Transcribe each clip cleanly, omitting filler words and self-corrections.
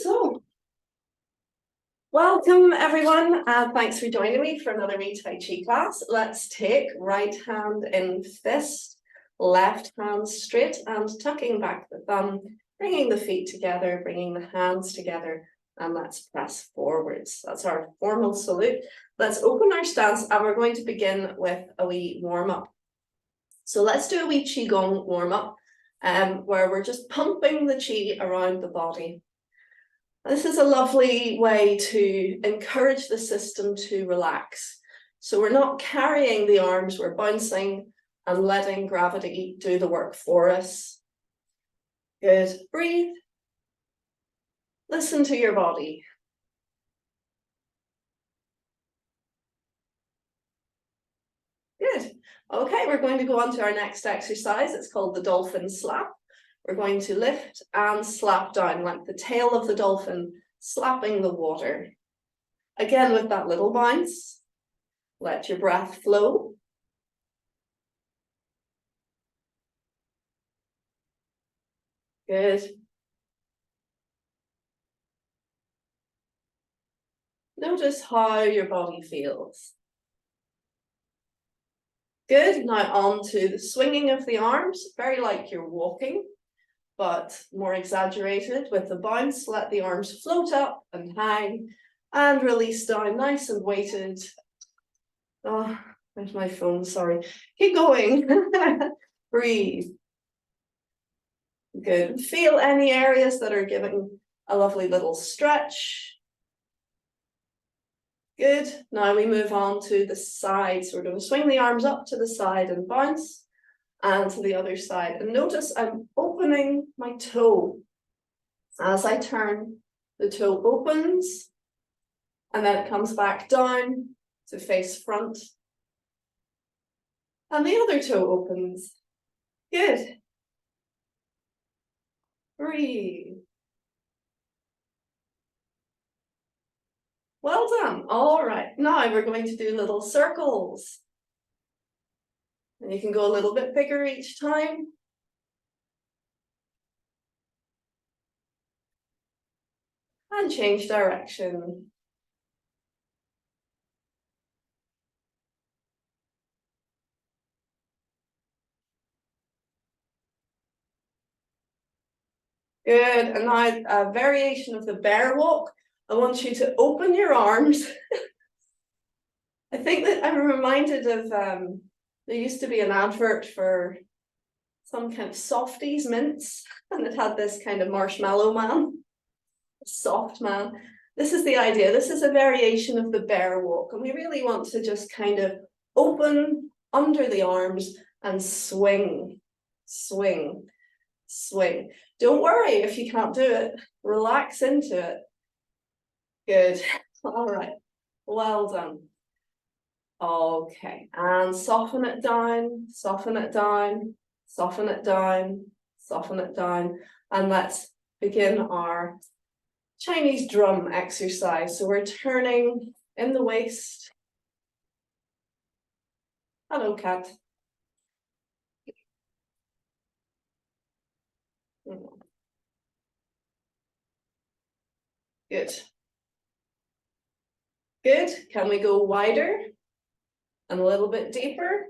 so welcome everyone, and thanks for joining me for another wee Tai Chi class. Let's take right hand in fist, left hand straight and tucking back the thumb, bringing the feet together, bringing the hands together, and let's press forwards. That's our formal salute. Let's open our stance and we're going to begin with a wee warm-up. So let's do a wee Qi Gong warm-up where we're just pumping the Qi around the body. This is a lovely way to encourage the system to relax. So we're not carrying the arms, we're bouncing and letting gravity do the work for us. Good. Breathe. Listen to your body. Good. Okay, we're going to go on to our next exercise. It's called the dolphin slap. We're going to lift and slap down like the tail of the dolphin slapping the water. Again, with that little bounce, let your breath flow. Good. Notice how your body feels. Good. Now on to the swinging of the arms, very like you're walking, but more exaggerated with the bounce. Let the arms float up and hang and release down, nice and weighted. Oh, there's my phone, sorry. Keep going. Breathe. Good. Feel any areas that are giving a lovely little stretch. Good. Now we move on to the side. So we're going to swing the arms up to the side and bounce, and to the other side. And notice I'm opening my toe. As I turn, the toe opens, and then it comes back down to face front. And the other toe opens. Good. Breathe. Well done. All right. Now we're going to do little circles. And you can go a little bit bigger each time. And change direction. Good. And now a variation of the bear walk. I want you to open your arms. I think that I'm reminded of, there used to be an advert for some kind of softies mints, and it had this kind of marshmallow man, soft man. This is the idea. This is a variation of the bear walk, and we really want to just kind of open under the arms and swing, swing, swing. Don't worry if you can't do it. Relax into it. Good. All right. Well done. Okay, and soften it down, soften it down, soften it down, soften it down. And let's begin our Chinese drum exercise. So we're turning in the waist. Hello, cat. Good. Good. Can we go wider and a little bit deeper?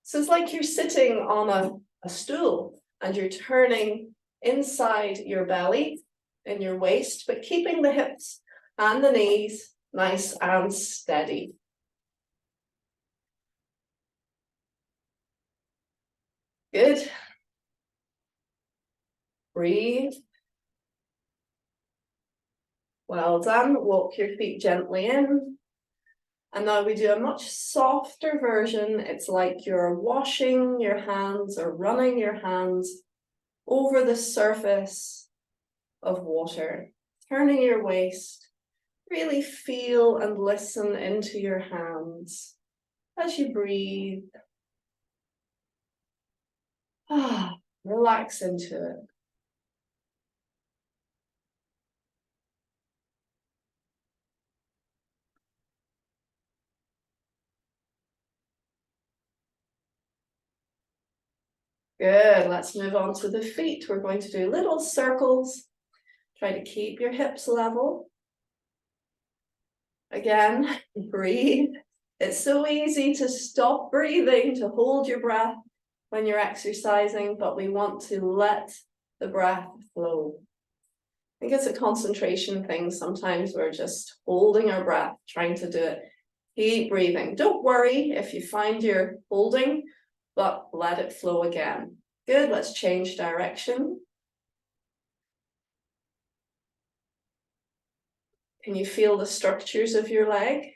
So it's like you're sitting on a stool and you're turning inside your belly in your waist, but keeping the hips and the knees nice and steady. Good. Breathe. Well done. Walk your feet gently in. And now we do a much softer version. It's like you're washing your hands or running your hands over the surface of water, turning your waist. Really feel and listen into your hands as you breathe. Relax into it. Good. Let's move on to the feet. We're going to do little circles. Try to keep your hips level. Again, breathe. It's so easy to stop breathing, to hold your breath when you're exercising, but we want to let the breath flow. I think it's a concentration thing. Sometimes we're just holding our breath, trying to do it. Keep breathing. Don't worry if you find you're holding, but let it flow again. Good, let's change direction. Can you feel the structures of your leg?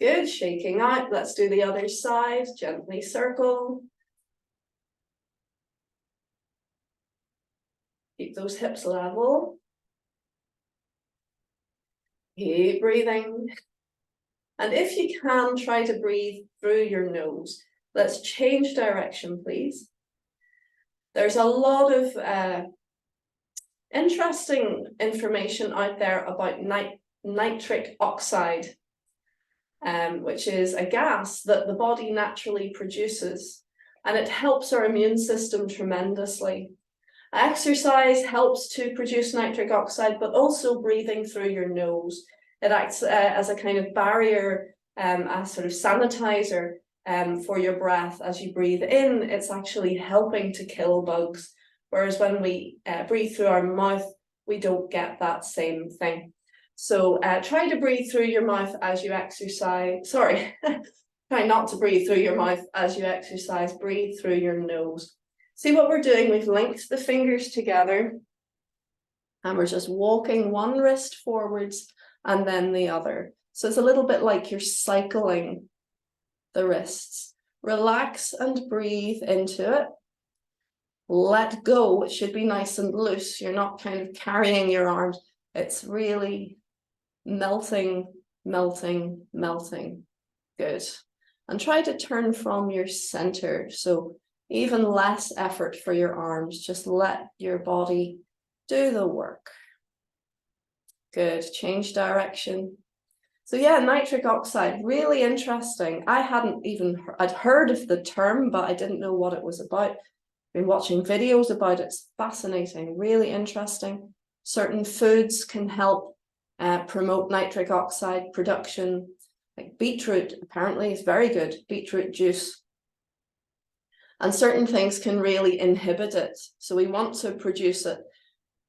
Good, shaking out. Let's do the other side. Gently circle. Keep those hips level. Keep breathing. And if you can, try to breathe through your nose. Let's change direction, please. There's a lot of interesting information out there about nitric oxide, which is a gas that the body naturally produces, and it helps our immune system tremendously. Exercise helps to produce nitric oxide, but also breathing through your nose. It acts as a kind of barrier, a sort of sanitizer for your breath. As you breathe in, it's actually helping to kill bugs. Whereas when we breathe through our mouth, we don't get that same thing. So try to breathe through your mouth as you exercise. Sorry, try not to breathe through your mouth as you exercise. Breathe through your nose. See what we're doing? We've linked the fingers together and we're just walking one wrist forwards and then the other. So it's a little bit like you're cycling the wrists. Relax and breathe into it. Let go. It should be nice and loose. You're not kind of carrying your arms. It's really melting, melting, melting. Good. And try to turn from your center. So even less effort for your arms. Just let your body do the work. Good. Change direction. So yeah, nitric oxide, really interesting. I hadn't even, I'd heard of the term, but I didn't know what it was about. Been watching videos about it. It's fascinating, really interesting. Certain foods can help promote nitric oxide production. Like beetroot, apparently, is very good. Beetroot juice. And certain things can really inhibit it. So we want to produce it.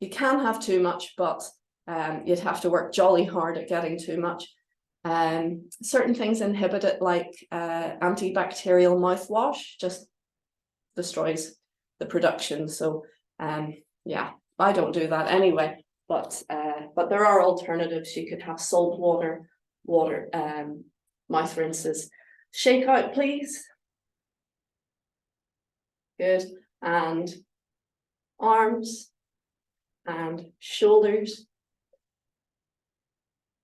You can have too much, but you'd have to work jolly hard at getting too much. Certain things inhibit it, like antibacterial mouthwash just destroys the production. So yeah, I don't do that anyway, but there are alternatives. You could have salt water, mouth rinses. Shake out, please. Good. And arms and shoulders.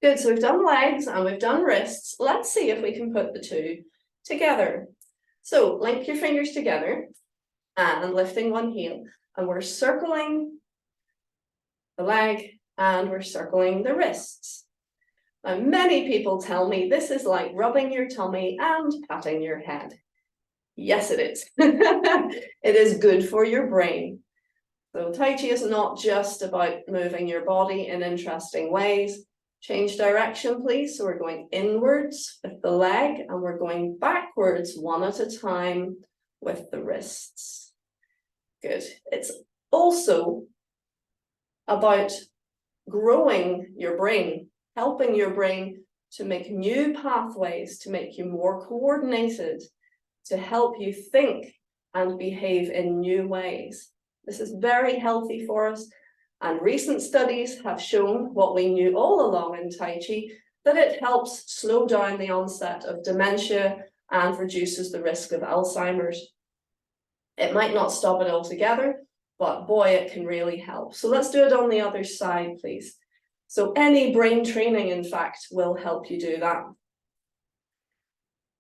Good, so we've done legs and we've done wrists. Let's see if we can put the two together. So link your fingers together and lifting one heel. And we're circling the leg and we're circling the wrists. Now, many people tell me this is like rubbing your tummy and patting your head. Yes, it is. It is good for your brain. So Tai Chi is not just about moving your body in interesting ways. Change direction, please. So we're going inwards with the leg and we're going backwards one at a time with the wrists. Good. It's also about growing your brain, helping your brain to make new pathways, to make you more coordinated, to help you think and behave in new ways. This is very healthy for us. And recent studies have shown what we knew all along in Tai Chi, that it helps slow down the onset of dementia and reduces the risk of Alzheimer's. It might not stop it altogether, but boy, it can really help. So let's do it on the other side, please. So any brain training, in fact, will help you do that.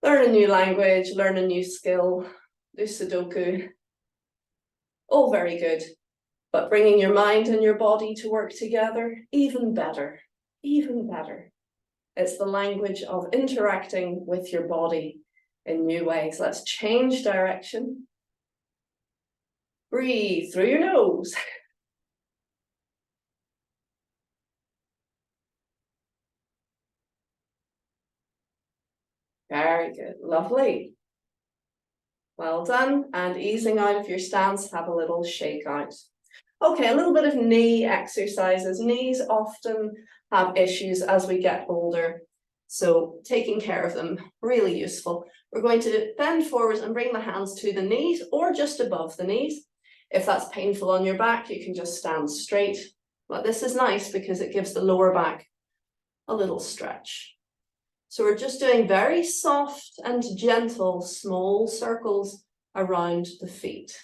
Learn a new language, learn a new skill, do Sudoku. All very good. But bringing your mind and your body to work together, even better, even better. It's the language of interacting with your body in new ways. Let's change direction. Breathe through your nose. Very good, lovely. Well done, and easing out of your stance, have a little shake out. Okay, a little bit of knee exercises. Knees often have issues as we get older, so taking care of them, really useful. We're going to bend forwards and bring the hands to the knees or just above the knees. If that's painful on your back, you can just stand straight. But this is nice because it gives the lower back a little stretch. So we're just doing very soft and gentle, small circles around the feet.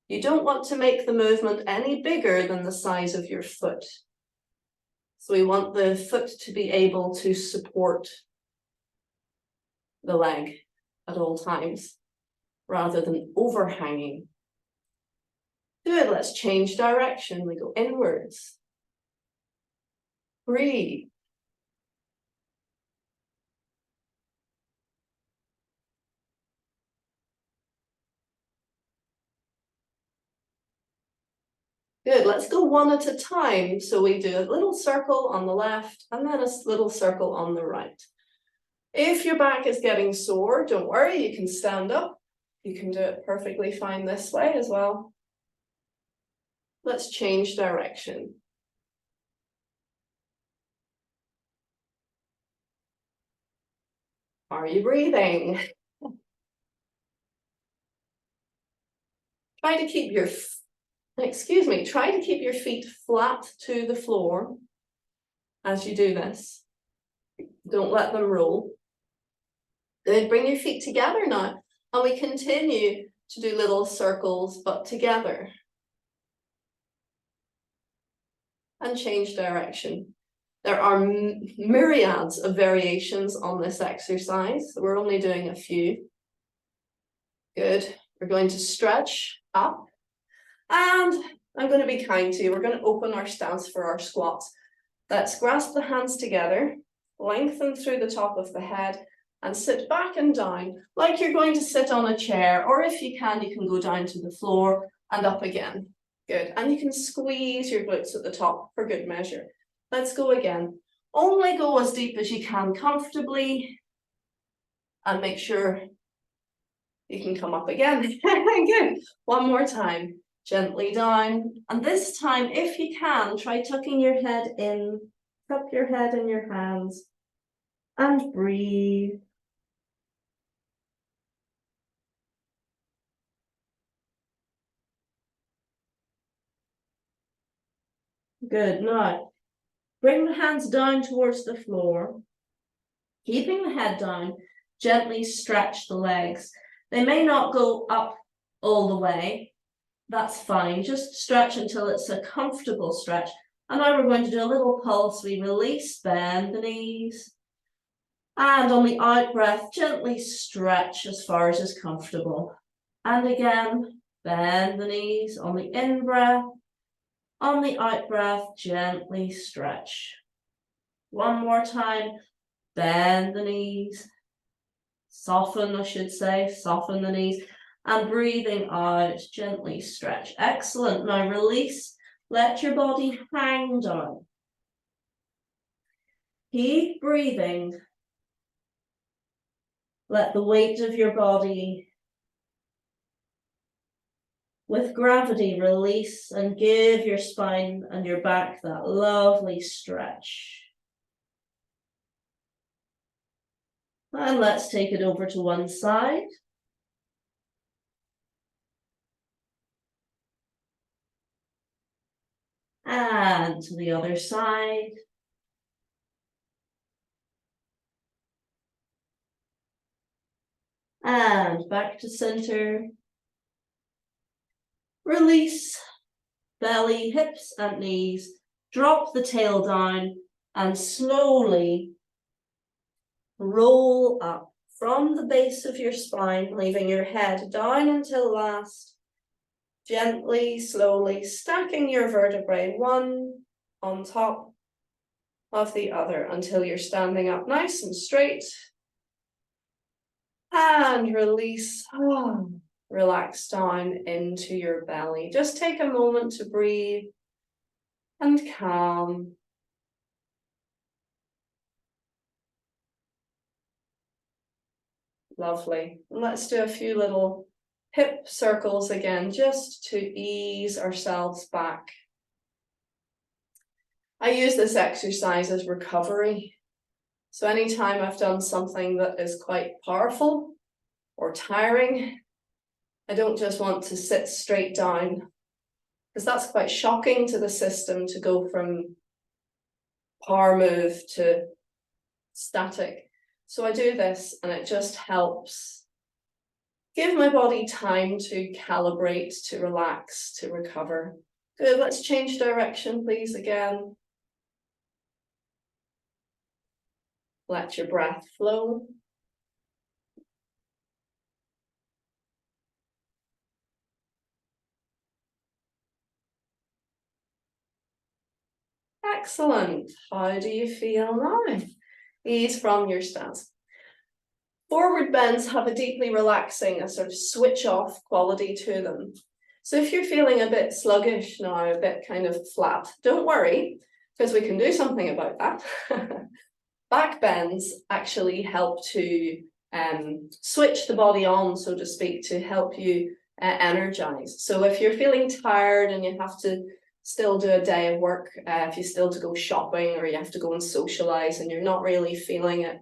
You don't want to make the movement any bigger than the size of your foot. So we want the foot to be able to support the leg at all times, rather than overhanging. Good, let's change direction. We go inwards. Breathe. Good, let's go one at a time. So we do a little circle on the left and then a little circle on the right. If your back is getting sore, don't worry, you can stand up. You can do it perfectly fine this way as well. Let's change direction. Are you breathing? Try to keep your feet flat to the floor as you do this. Don't let them roll. Good, bring your feet together now. And we continue to do little circles, but together. And change direction. There are myriads of variations on this exercise. We're only doing a few. Good. We're going to stretch up. And I'm going to be kind to you. We're going to open our stance for our squats. Let's grasp the hands together, lengthen through the top of the head, and sit back and down like you're going to sit on a chair, or if you can go down to the floor and up again. Good. And you can squeeze your glutes at the top for good measure. Let's go again. Only go as deep as you can comfortably, and make sure you can come up again. Good. One more time. Gently down. And this time, if you can, try tucking your head in. Cup your head in your hands. And breathe. Good. Now, bring the hands down towards the floor. Keeping the head down, gently stretch the legs. They may not go up all the way. That's fine. Just stretch until it's a comfortable stretch. And now we're going to do a little pulse. We release, bend the knees. And on the out breath, gently stretch as far as is comfortable. And again, bend the knees. On the in breath. On the out breath, gently stretch. One more time. Bend the knees. Soften, I should say. Soften the knees. And breathing out, gently stretch. Excellent. Now release. Let your body hang down. Keep breathing. Let the weight of your body with gravity release and give your spine and your back that lovely stretch. And let's take it over to one side. And to the other side. And back to center. Release, belly, hips and knees. Drop the tail down and slowly roll up from the base of your spine, leaving your head down until last. Gently, slowly stacking your vertebrae one on top of the other until you're standing up nice and straight. And release. relax down into your belly. Just take a moment to breathe and calm. Lovely. Let's do a few little hip circles again, just to ease ourselves back. I use this exercise as recovery. So anytime I've done something that is quite powerful or tiring, I don't just want to sit straight down, because that's quite shocking to the system to go from power move to static. So I do this and it just helps give my body time to calibrate, to relax, to recover. Good, let's change direction, please, again. Let your breath flow. Excellent. How do you feel now? Ease from your stance. Forward bends have a deeply relaxing, a sort of switch off quality to them. So if you're feeling a bit sluggish now, a bit kind of flat, don't worry, because we can do something about that. Back bends actually help to switch the body on, so to speak, to help you energize. So if you're feeling tired and you have to still do a day of work, if you still to go shopping or you have to go and socialize and you're not really feeling it,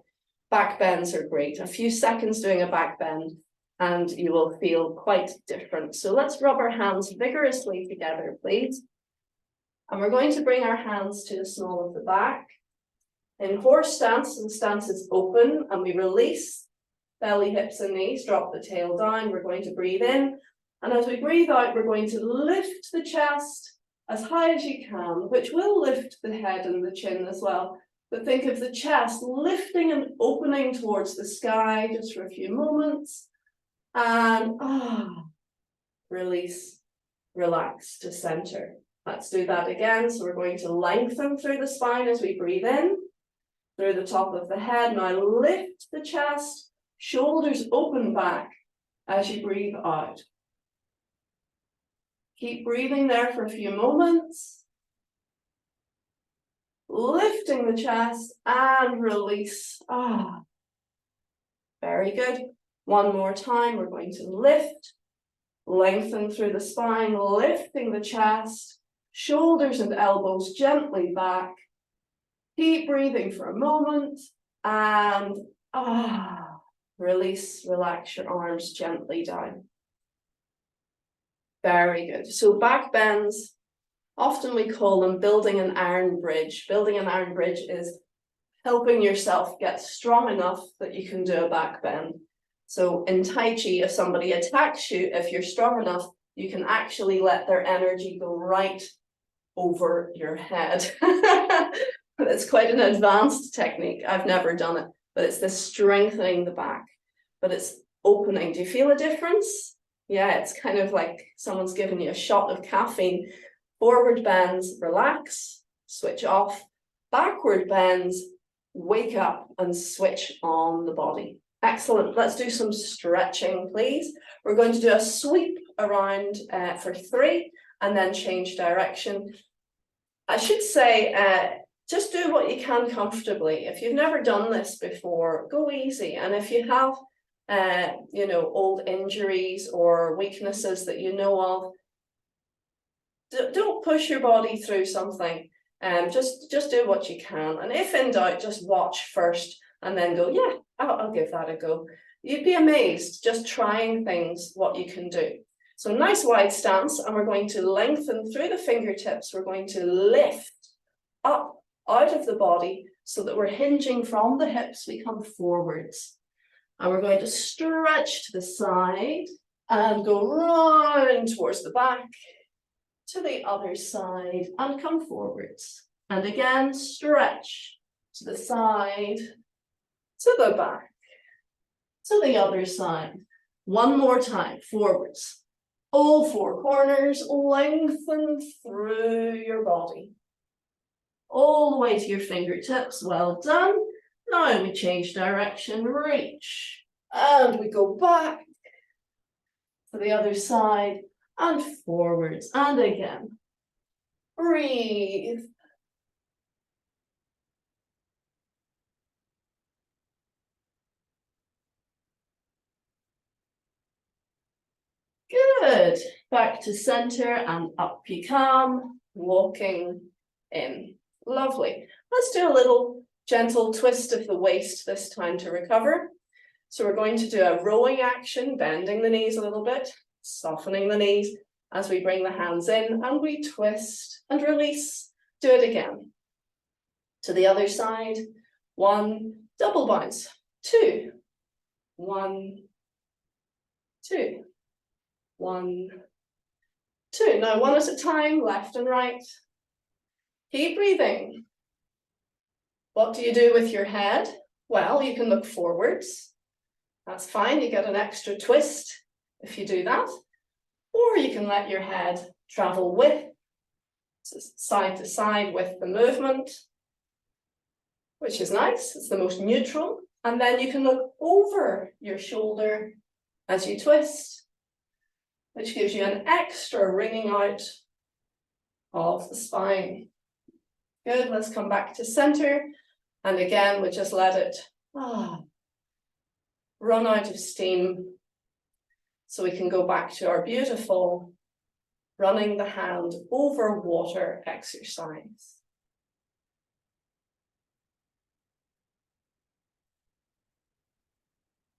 back bends are great. A few seconds doing a back bend and you will feel quite different. So let's rub our hands vigorously together, please. And we're going to bring our hands to the small of the back. In horse stance, the stance is open and we release belly, hips and knees, drop the tail down. We're going to breathe in. And as we breathe out, we're going to lift the chest as high as you can, which will lift the head and the chin as well. But think of the chest lifting and opening towards the sky just for a few moments. And release, relax to center. Let's do that again. So we're going to lengthen through the spine as we breathe in, through the top of the head. Now lift the chest, shoulders open back as you breathe out. Keep breathing there for a few moments. Lifting the chest and release. Very good. One more time. We're going to lift, lengthen through the spine, lifting the chest, shoulders and elbows gently back. Keep breathing for a moment and release, relax your arms gently down. Very good. So back bends, often we call them building an iron bridge. Building an iron bridge is helping yourself get strong enough that you can do a back bend. So in Tai Chi, if somebody attacks you, if you're strong enough, you can actually let their energy go right over your head. It's quite an advanced technique. I've never done it, but it's this strengthening the back, but it's opening. Do you feel a difference? Yeah, it's kind of like someone's given you a shot of caffeine. Forward bends, relax, switch off. Backward bends, wake up and switch on the body. Excellent. Let's do some stretching, please. We're going to do a sweep around for 3 and then change direction. I should say, just do what you can comfortably. If you've never done this before, go easy. And if you have, old injuries or weaknesses that you know of, don't push your body through something. Just do what you can. And if in doubt, just watch first and then go, yeah, I'll give that a go. You'd be amazed just trying things, what you can do. So nice wide stance, and we're going to lengthen through the fingertips. We're going to lift up out of the body so that we're hinging from the hips. We come forwards. And we're going to stretch to the side and go round towards the back, to the other side and come forwards. And again, stretch to the side, to the back, to the other side. One more time, forwards. All 4 corners, lengthen through your body. All the way to your fingertips, well done. Now we change direction, reach, and we go back, To the other side and forwards and again. Breathe. Good. Back to center and up you come, walking in. Lovely. Let's do a little gentle twist of the waist this time to recover. So we're going to do a rowing action, bending the knees a little bit, softening the knees as we bring the hands in and we twist and release. Do it again. To the other side. 1, double bounce. 2, 1, 2, 1, 2. Now 1 at a time, left and right. Keep breathing. What do you do with your head? Well, you can look forwards. That's fine, you get an extra twist if you do that. Or you can let your head travel with, side to side with the movement, which is nice, it's the most neutral. And then you can look over your shoulder as you twist, which gives you an extra ringing out of the spine. Good, let's come back to center. And again, we just let it run out of steam. So we can go back to our beautiful running the hand over water exercise.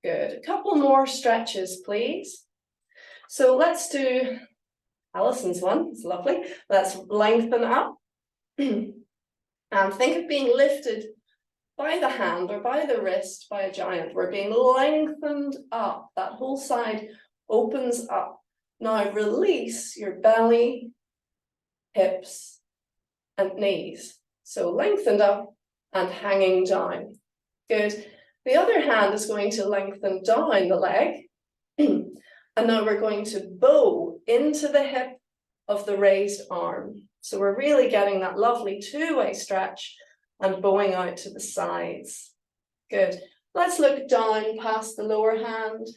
Good, a couple more stretches, please. So let's do Alison's one, it's lovely. Let's lengthen up and think of being lifted by the hand or by the wrist by a giant. We're being lengthened up, that whole side opens up. Now release your belly, hips, and knees. So lengthened up and hanging down. Good. The other hand is going to lengthen down the leg. And now we're going to bow into the hip of the raised arm. So we're really getting that lovely two-way stretch and bowing out to the sides. Good. Let's look down past the lower hand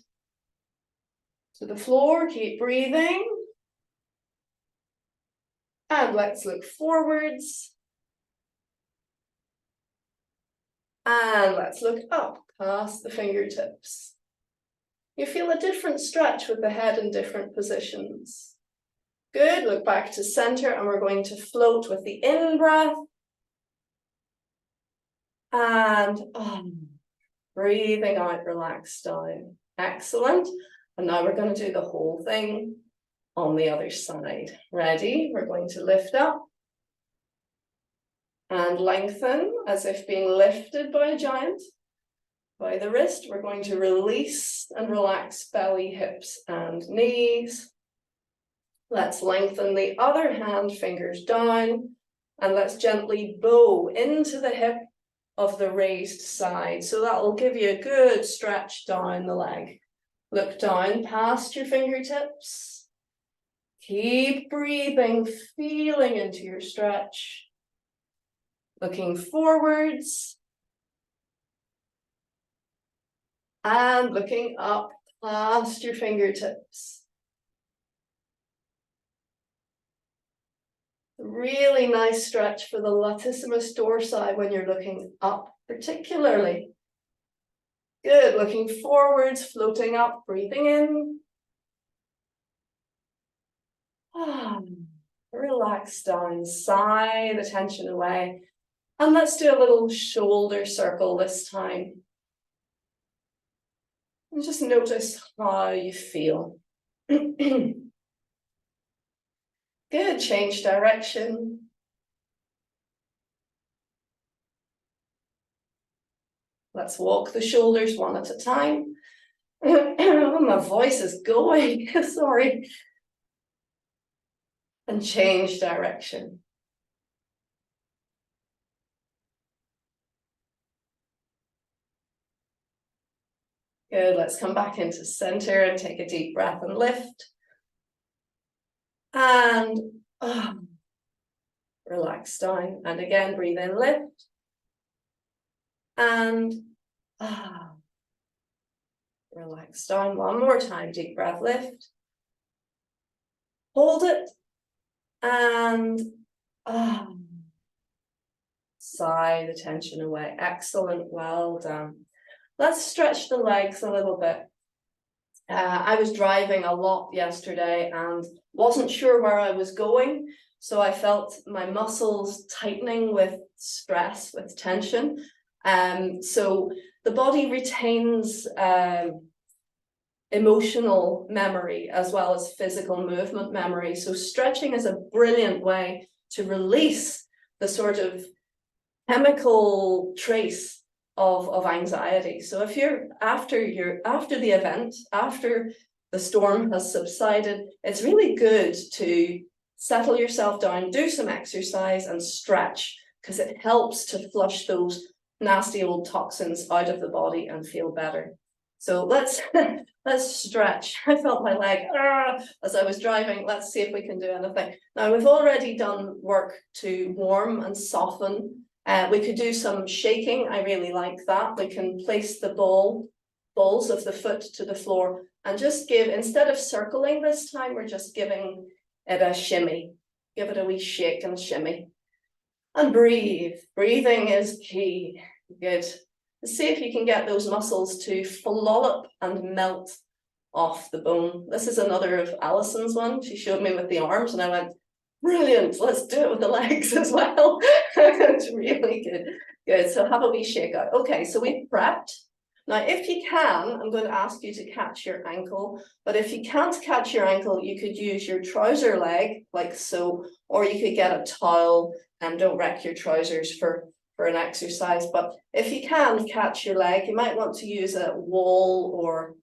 to the floor. Keep breathing. And let's look forwards. And let's look up past the fingertips. You feel a different stretch with the head in different positions. Good, look back to center and we're going to float with the in-breath. And breathing out, relax down. Excellent. And now we're going to do the whole thing on the other side. Ready? We're going to lift up and lengthen as if being lifted by a giant. By the wrist, we're going to release and relax belly, hips, and knees. Let's lengthen the other hand, fingers down, and let's gently bow into the hip of the raised side. So that will give you a good stretch down the leg. Look down past your fingertips. Keep breathing, feeling into your stretch. Looking forwards. And looking up past your fingertips. Really nice stretch for the latissimus dorsi when you're looking up, particularly. Good, looking forwards, floating up, breathing in. Relax down, sigh the tension away. And let's do a little shoulder circle this time. And just notice how you feel. Good, change direction. Let's walk the shoulders one at a time. Oh, my voice is going, sorry. And change direction. Good, let's come back into center and take a deep breath and lift. And relax down. And again, breathe in, lift. And relax down one more time, deep breath, lift. hold it, and sigh the tension away. Excellent, well done. Let's stretch the legs a little bit. I was driving a lot yesterday and wasn't sure where I was going, so I felt my muscles tightening with stress, with tension. So the body retains emotional memory as well as physical movement memory. So stretching is a brilliant way to release the sort of chemical trace of anxiety. So if you're after the event, after the storm has subsided, it's really good to settle yourself down, do some exercise and stretch, because it helps to flush those nasty old toxins out of the body and feel better. So let's stretch. I felt my leg as I was driving. Let's see if we can do anything. Now we've already done work to warm and soften. We could do some shaking. I really like that. We can place the balls of the foot to the floor and just give, instead of circling this time, we're just giving it a shimmy. Give it a wee shake and shimmy. And breathe. Breathing is key. Good. See if you can get those muscles to flollop and melt off the bone. This is another of Alison's one. She showed me with the arms and I went, brilliant, let's do it with the legs as well. It's really good. Good, so have a wee shake out. Okay, so we've prepped. Now, if you can, I'm going to ask you to catch your ankle, but if you can't catch your ankle, you could use your trouser leg, like so, or you could get a towel and don't wreck your trousers for an exercise. But if you can catch your leg, you might want to use a wall or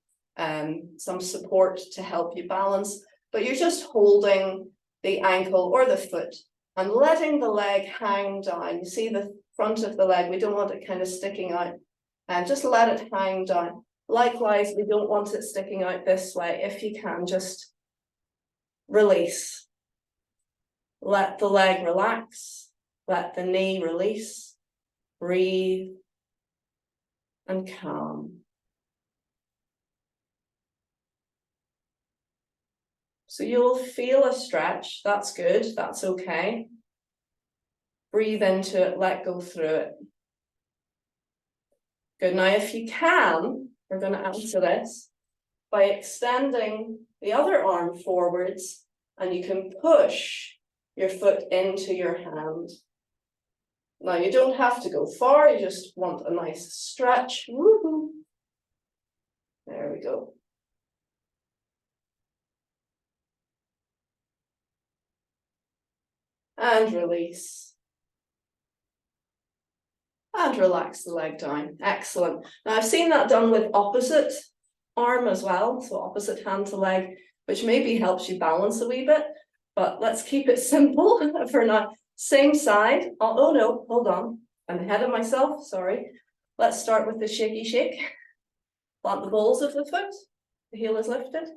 some support to help you balance, but you're just holding the ankle or the foot and letting the leg hang down. You see the front of the leg, we don't want it kind of sticking out, and just let it hang down. Likewise, we don't want it sticking out this way. If you can, just release. Let the leg relax, let the knee release, breathe and calm. So you'll feel a stretch, that's good, that's okay. Breathe into it, let go through it. Good, now if you can, we're going to answer this by extending the other arm forwards, and you can push your foot into your hand. Now you don't have to go far, you just want a nice stretch. Woohoo! There we go. And release. And relax the leg down. Excellent. Now I've seen that done with opposite arm as well, so opposite hand to leg, which maybe helps you balance a wee bit, but let's keep it simple for now. Same side. Oh no, hold on. I'm ahead of myself, sorry. Let's start with the shaky shake. Plant the balls of the foot. The heel is lifted.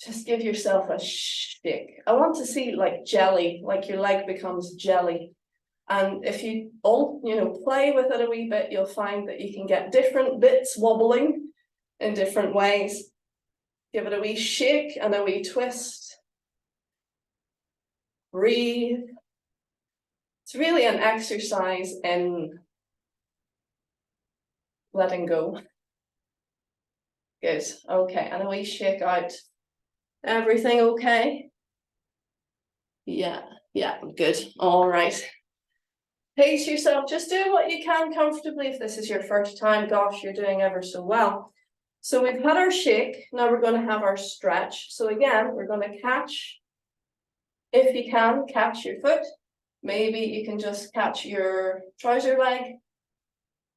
Just give yourself a shake. I want to see like jelly, like your leg becomes jelly. And if you all, play with it a wee bit, you'll find that you can get different bits wobbling in different ways. Give it a wee shake and a wee twist. Breathe. It's really an exercise in letting go. Good. Okay, and a wee shake out. Everything okay? Yeah, good. All right. Pace yourself, just do what you can comfortably. If this is your first time, gosh, you're doing ever so well. So we've had our shake, now we're going to have our stretch. So again, we're going to catch, if you can, catch your foot. Maybe you can just catch your trouser leg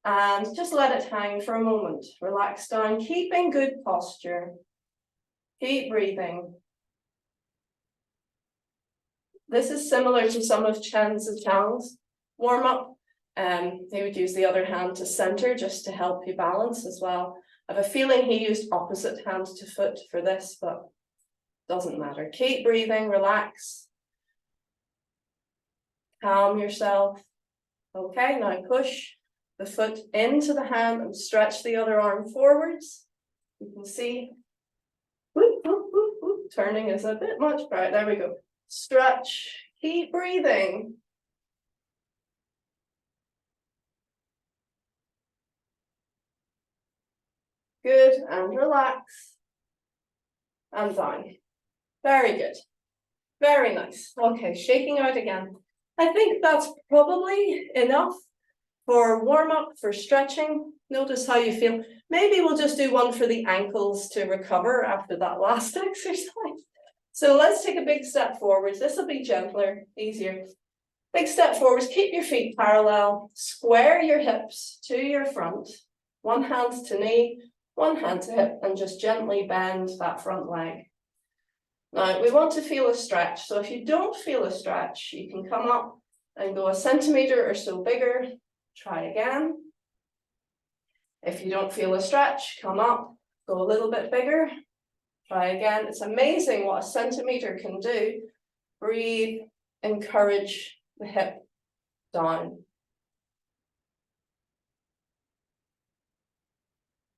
and just let it hang for a moment. Relax down, keeping good posture. Keep breathing. This is similar to some of Chen's warm up. He would use the other hand to center just to help you balance as well. I have a feeling he used opposite hand to foot for this, but doesn't matter. Keep breathing, relax. Calm yourself. Okay, now push the foot into the hand and stretch the other arm forwards. You can see. Whoop, whoop, whoop, whoop. turning is a bit much bright. There we go. Stretch, keep breathing. Good, and relax. And down. Very good. Very nice. Okay, shaking out again. I think that's probably enough for warm-up, for stretching. Notice how you feel. Maybe we'll just do one for the ankles to recover after that last exercise. So let's take a big step forwards. This will be gentler, easier. Big step forwards, keep your feet parallel, square your hips to your front, one hand to knee, one hand to hip, and just gently bend that front leg. Now, we want to feel a stretch. So if you don't feel a stretch, you can come up and go a centimeter or so bigger. Try again. If you don't feel a stretch, come up, go a little bit bigger. Try again. It's amazing what a centimeter can do. Breathe, encourage the hip down.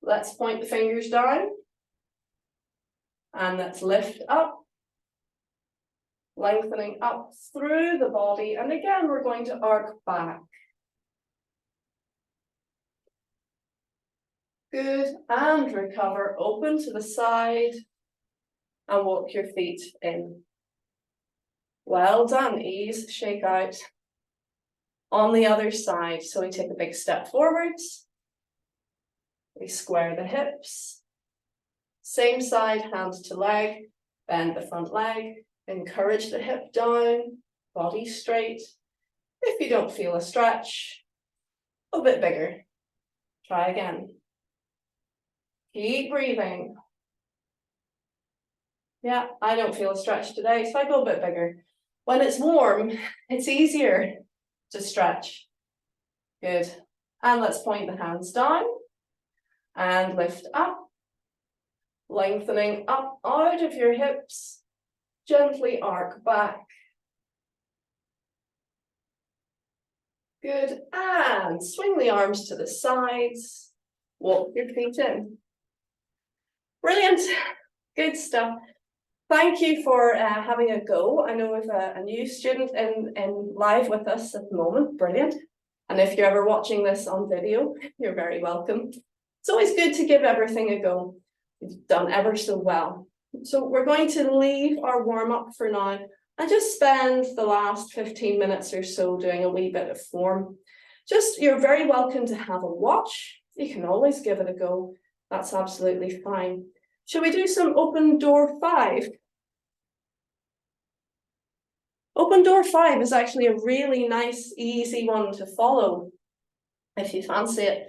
Let's point the fingers down. And let's lift up. Lengthening up through the body. And again, we're going to arc back. Good, and recover, open to the side, and walk your feet in. Well done, ease, shake out. On the other side, so we take a big step forwards. We square the hips. Same side, hand to leg, bend the front leg, encourage the hip down, body straight. If you don't feel a stretch, a bit bigger. Try again. Keep breathing. Yeah, I don't feel a stretch today, so I go a bit bigger. When it's warm, it's easier to stretch. Good. And let's point the hands down and lift up, lengthening up out of your hips, gently arc back. Good. And swing the arms to the sides, walk your feet in. Brilliant. Good stuff. Thank you for having a go. I know we have a new student in live with us at the moment. Brilliant. And if you're ever watching this on video, you're very welcome. It's always good to give everything a go. You've done ever so well. So we're going to leave our warm-up for now and just spend the last 15 minutes or so doing a wee bit of form. You're very welcome to have a watch. You can always give it a go. That's absolutely fine. Shall we do some open door 5? Open door 5 is actually a really nice, easy one to follow, if you fancy it.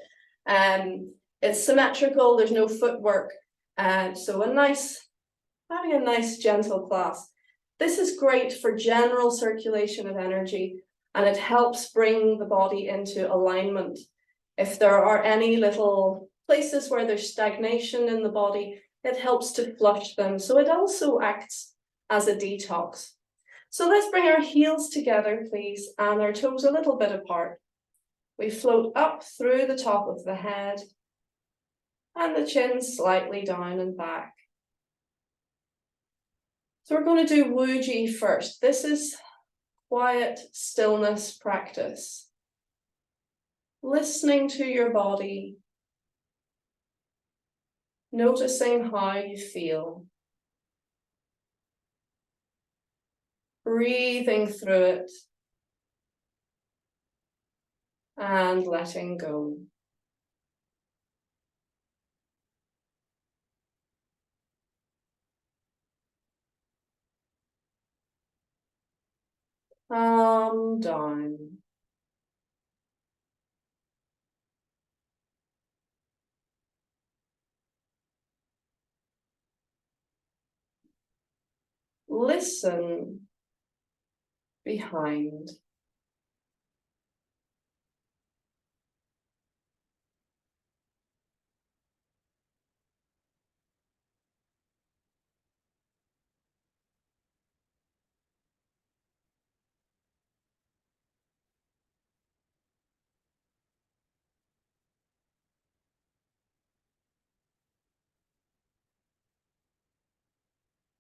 It's symmetrical, there's no footwork, so having a nice, gentle class. This is great for general circulation of energy, and it helps bring the body into alignment. If there are any little places where there's stagnation in the body, it helps to flush them. So it also acts as a detox. So let's bring our heels together, please, and our toes a little bit apart. We float up through the top of the head and the chin slightly down and back. So we're going to do Wuji first. This is quiet stillness practice. Listening to your body, noticing how you feel. Breathing through it and letting go. Calm down. Listen behind.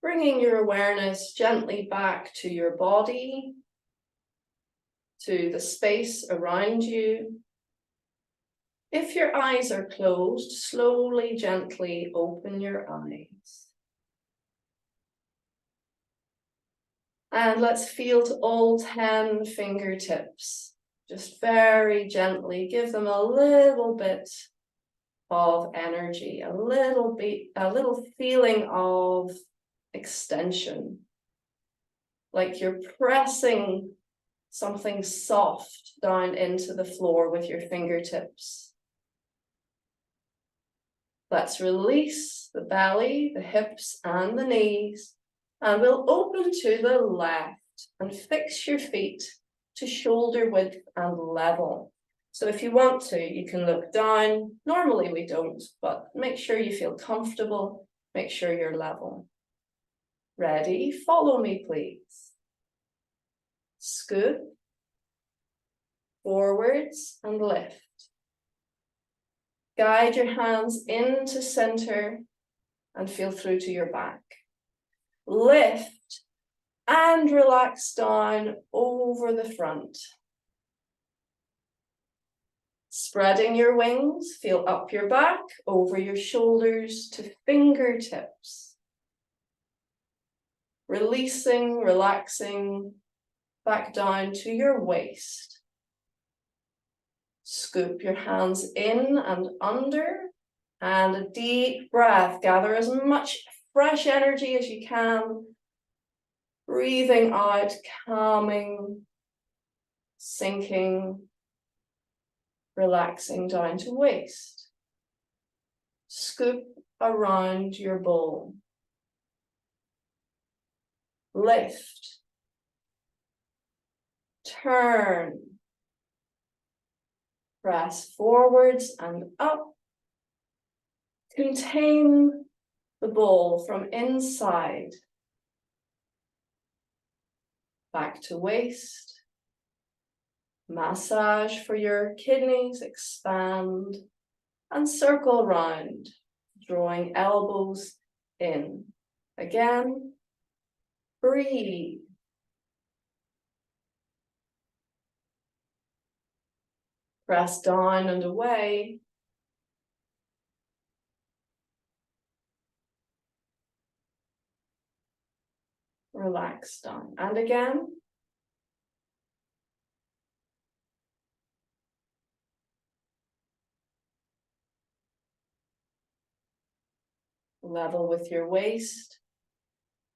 bringing your awareness gently back to your body, to the space around you. If your eyes are closed, slowly, gently open your eyes. And let's feel to all 10 fingertips. Just very gently give them a little bit of energy, a little feeling of extension, like you're pressing something soft down into the floor with your fingertips. Let's release the belly, the hips, and the knees, and we'll open to the left and fix your feet to shoulder width and level. So if you want to, you can look down. Normally we don't, but make sure you feel comfortable, make sure you're level. Ready? Follow me, please. Scoop, forwards and lift. Guide your hands into center and feel through to your back. Lift and relax down over the front. Spreading your wings, feel up your back, over your shoulders to fingertips. Releasing, relaxing, back down to your waist. Scoop your hands in and under, and a deep breath. Gather as much fresh energy as you can. Breathing out, calming, sinking, relaxing down to waist. Scoop around your bowl. Lift. Turn. Press forwards and up. Contain the bowl from inside. Back to waist. Massage for your kidneys, expand and circle round, drawing elbows in. Again, breathe. Press down and away. Relax down. And again. Level with your waist.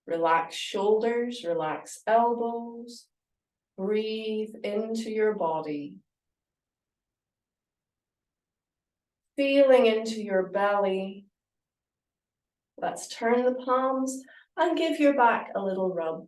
Relax shoulders, relax elbows. Breathe into your body. Feeling into your belly. Let's turn the palms and give your back a little rub.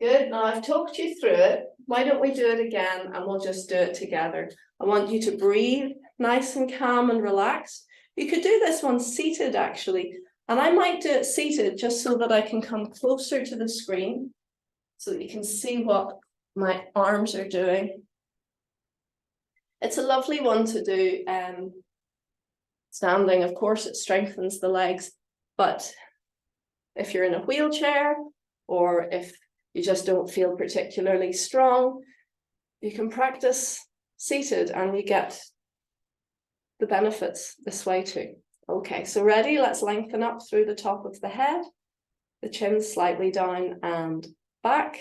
Good, now I've talked you through it. Why don't we do it again and we'll just do it together. I want you to breathe nice and calm and relaxed. You could do this one seated actually, and I might do it seated just so that I can come closer to the screen so that you can see what my arms are doing. It's a lovely one to do standing. Of course, it strengthens the legs, but if you're in a wheelchair or if you just don't feel particularly strong, you can practice seated and you get the benefits this way too. Okay, so ready? Let's lengthen up through the top of the head, the chin slightly down and back,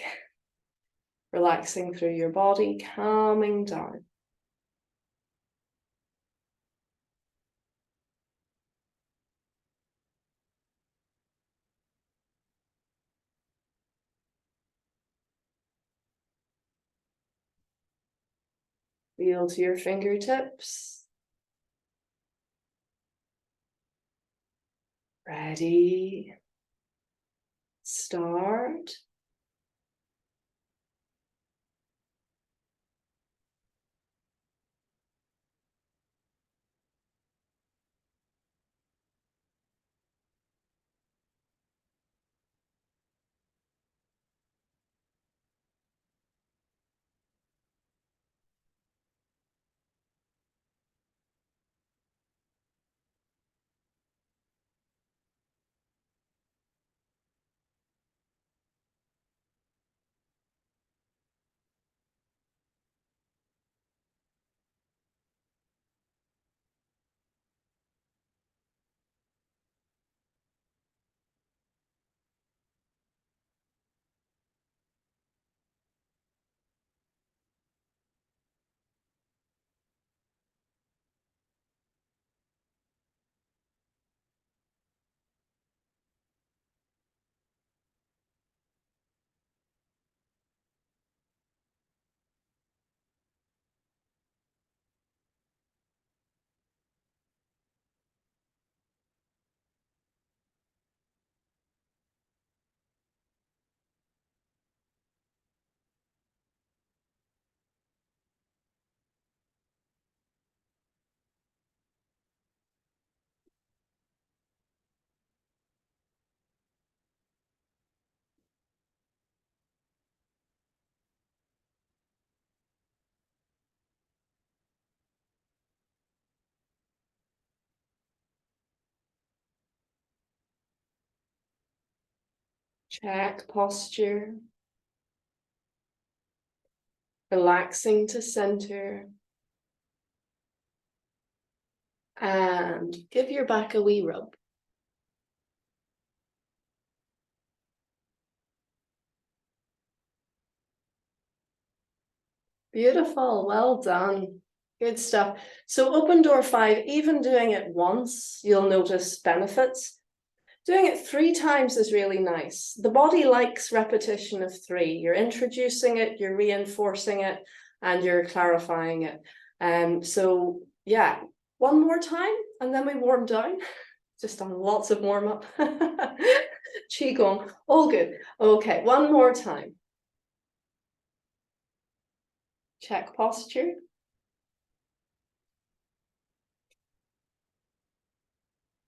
relaxing through your body, calming down. Feel to your fingertips. Ready. Start. Check posture. Relaxing to center. And give your back a wee rub. Beautiful, well done. Good stuff. So open door 5, even doing it once, you'll notice benefits. Doing it 3 times is really nice. The body likes repetition of 3. You're introducing it, you're reinforcing it, and you're clarifying it. So yeah, one more time, and then we warm down. Just done lots of warm up. Qi Gong, all good. Okay, one more time. Check posture.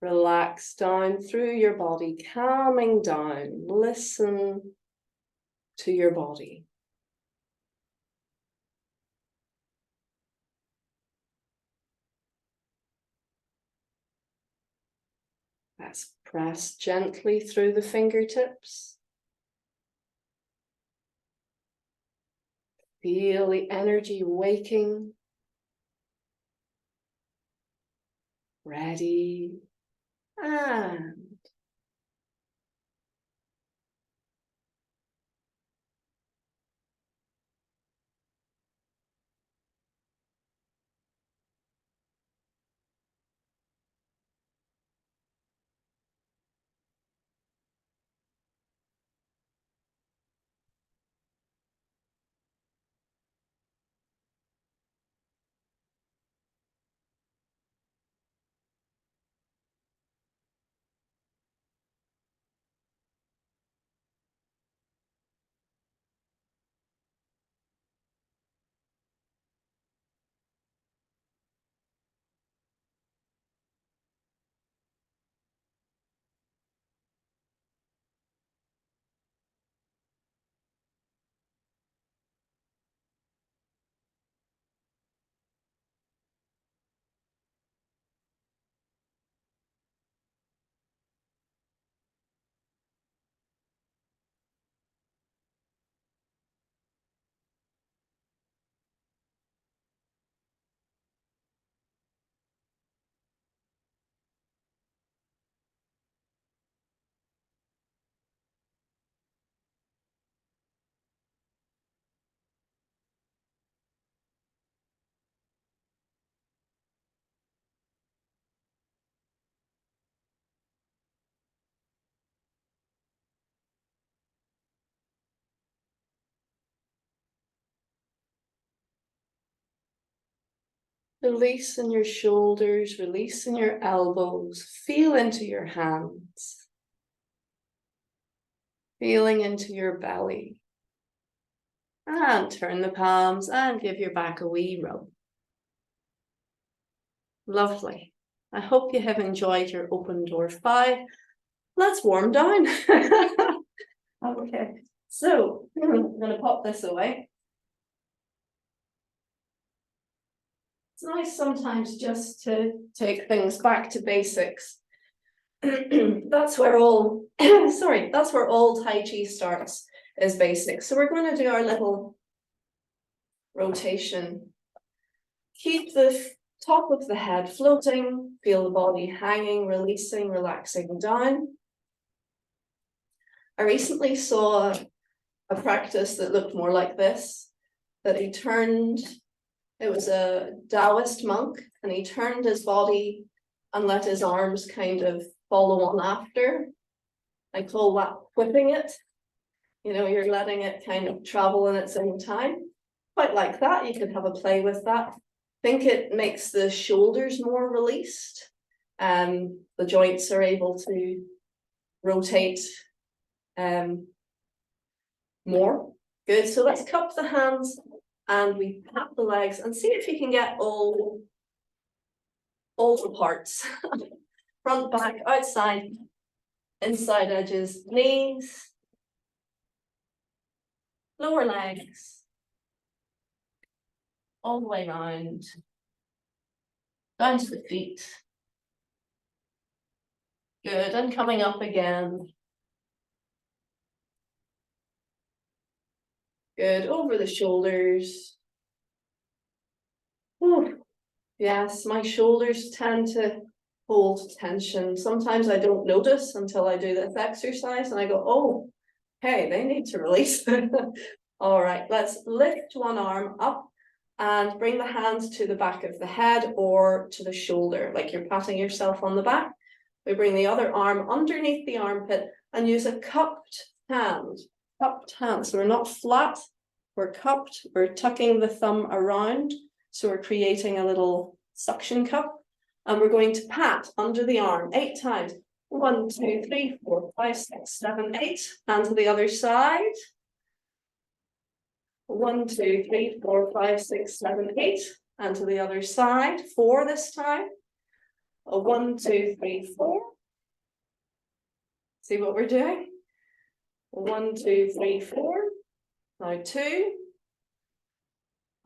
Relax down through your body, calming down. Listen to your body. Let's press gently through the fingertips. Feel the energy waking. Ready. And release in your shoulders, release in your elbows. Feel into your hands. Feeling into your belly. And turn the palms and give your back a wee rub. Lovely. I hope you have enjoyed your open door 5. Let's warm down. Okay, so I'm going to pop this away. It's nice sometimes just to take things back to basics. That's where all, sorry, that's where all Tai Chi starts, is basics. So we're going to do our little rotation. Keep the top of the head floating, feel the body hanging, releasing, relaxing down. I recently saw a practice that looked more like this, that he turned, it was a Taoist monk, and he turned his body and let his arms kind of follow on after. I call that whipping it. You know, you're letting it kind of travel in its own time. Quite like that. You could have a play with that. I think it makes the shoulders more released. The joints are able to rotate more. Good. So let's cup the hands and we pat the legs and see if you can get all the parts. Front, back, outside, inside edges, knees, lower legs, all the way around, down to the feet. Good, and coming up again. Good, over the shoulders. Oh, yes, my shoulders tend to hold tension. Sometimes I don't notice until I do this exercise and I go, oh, hey, they need to release. All right, let's lift one arm up and bring the hands to the back of the head or to the shoulder, like you're patting yourself on the back. We bring the other arm underneath the armpit and use a cupped hand. So we're not flat, we're cupped, we're tucking the thumb around. So we're creating a little suction cup and we're going to pat under the arm 8 times. 1, 2, 3, 4, 5, 6, 7, 8. And to the other side. 1, 2, 3, 4, 5, 6, 7, 8. And to the other side. 4 this time. 1, 2, 3, 4. See what we're doing? 1, 2, 3, 4. Now 2.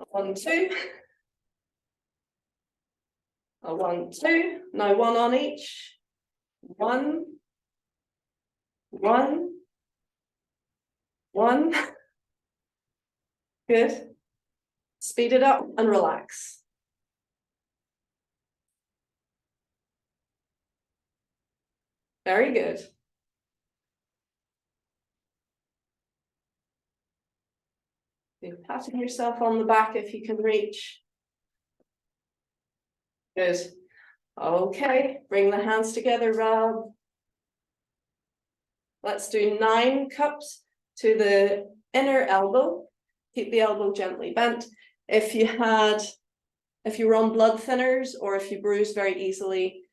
1, 2. 1, 2. Now 1 on each. 1. 1. 1. Good. Speed it up and relax. Very good. You're patting yourself on the back if you can reach. Good. Okay, bring the hands together, rub. Let's do 9 cups to the inner elbow. Keep the elbow gently bent. If you were on blood thinners or if you bruise very easily,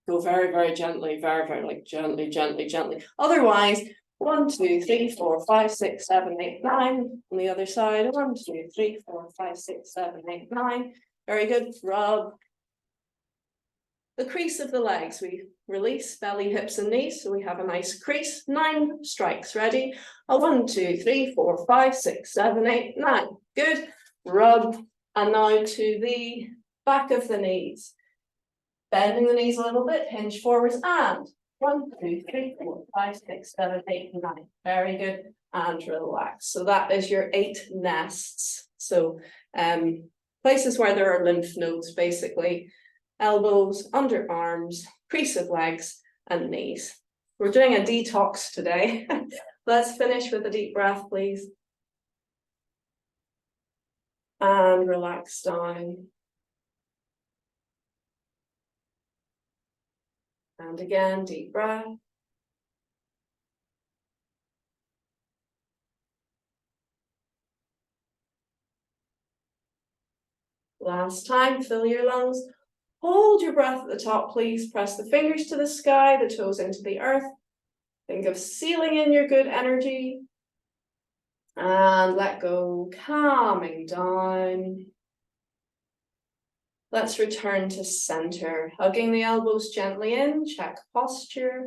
go very, very gently, very, very like gently, gently, gently. Otherwise, 1, 2, 3, 4, 5, 6, 7, 8, 9. On the other side, 1, 2, 3, 4, 5, 6, 7, 8, 9. Very good. Rub the crease of the legs. We release belly, hips, and knees, so we have a nice crease. 9 strikes. Ready? 1, 2, 3, 4, 5, 6, 7, 8, 9. Good. Rub. And now to the back of the knees. Bending the knees a little bit, hinge forwards, and 1, 2, 3, 4, 5, 6, 7, 8, 9. Very good. And relax. So that is your 8 nests. So places where there are lymph nodes, basically. Elbows, underarms, crease of legs, and knees. We're doing a detox today. Let's finish with a deep breath, please. And relax down. And again, deep breath. Last time, fill your lungs. Hold your breath at the top, please. Press the fingers to the sky, the toes into the earth. Think of sealing in your good energy. And let go, calming down. Let's return to center, hugging the elbows gently in, check posture.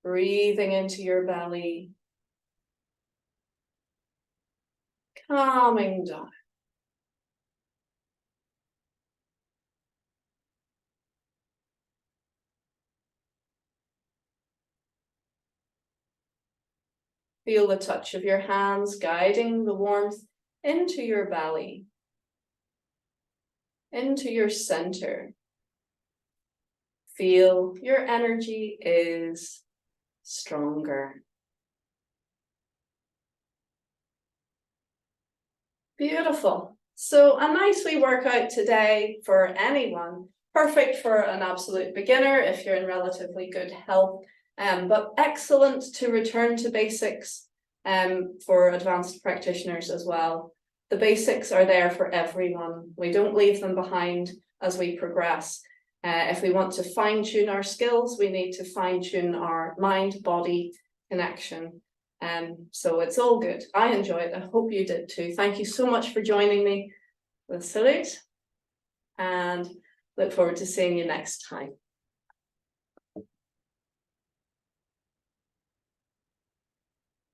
Breathing into your belly. Calming down. Feel the touch of your hands guiding the warmth into your belly, into your center. Feel your energy is stronger. Beautiful. So a nice wee workout today for anyone. Perfect for an absolute beginner if you're in relatively good health. But excellent to return to basics for advanced practitioners as well. The basics are there for everyone. We don't leave them behind as we progress. If we want to fine-tune our skills, we need to fine-tune our mind-body connection. So it's all good. I enjoy it. I hope you did too. Thank you so much for joining me with salute and look forward to seeing you next time.